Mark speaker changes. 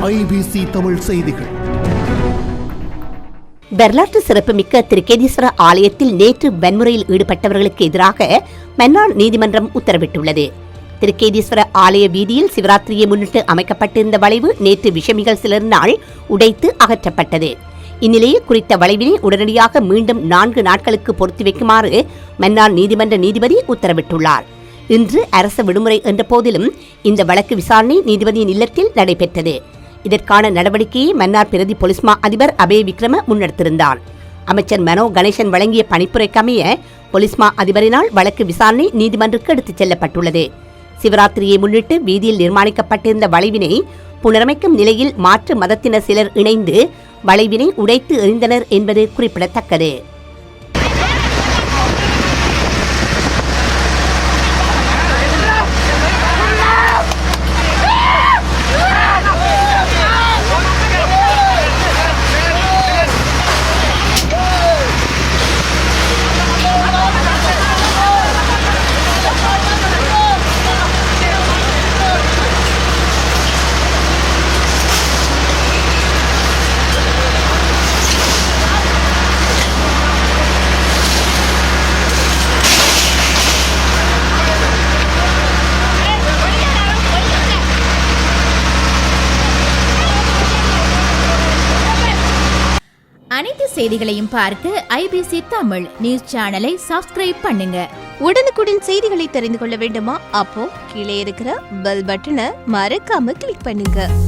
Speaker 1: IBC Tamil செய்திகள்.
Speaker 2: வரலாற்று சிறப்புமிக்க திருக்கேதீஸ்வர ஆலயத்தில் நேற்று வன்முறையில் ஈடுபட்டவர்களுக்கு எதிராக மன்னார் நீதிமன்றம் உத்தரவிட்டுள்ளது. திருக்கேதீஸ்வர ஆலய வீதியில் சிவராத்திரியை முன்னிட்டு அமைக்கப்பட்டிருந்த வளைவு நேற்று விஷமிகள் சிலரினால் உடைத்து அகற்றப்பட்டது. இந்நிலையில் குறித்த வளைவினை உடனடியாக மீண்டும் 4 நாட்களுக்கு பொருத்தி வைக்குமாறு மன்னார் நீதிமன்ற நீதிபதி உத்தரவிட்டுள்ளார். இன்று அரசு விடுமுறை என்ற போதிலும் இந்த வழக்கு விசாரணை நீதிபதியின் இல்லத்தில் நடைபெற்றது. இதற்கான நடவடிக்கையை மன்னார் பிரதி போலீஸ் மா அதிபர் அபே விக்ரம முன்னெடுத்திருந்தார். அமைச்சர் மனோ கணேசன் வழங்கிய பணிப்புரைக்கமைய போலீஸ் மா அதிபரினால் வழக்கு விசாரணை நீதிமன்றத்துக்கு எடுத்துச் செல்லப்பட்டுள்ளது. சிவராத்திரியை முன்னிட்டு வீதியில் நிர்மாணிக்கப்பட்டிருந்த வளைவினை புனரமைக்கும் நிலையில் மாற்று மதத்தினர் சிலர் இணைந்து வளைவினை உடைத்து எறிந்தனர் என்பது குறிப்பிடத்தக்கது.
Speaker 3: அனைத்து செய்திகளையும் பார்க்க IBC தமிழ் நியூஸ் சேனலை சப்ஸ்கிரைப் பண்ணுங்க.
Speaker 4: உடனுக்குடன் செய்திகளை தெரிந்து கொள்ள வேண்டுமா? அப்போ கீழே இருக்கிற பெல் பட்டனை மறக்காம கிளிக் பண்ணுங்க.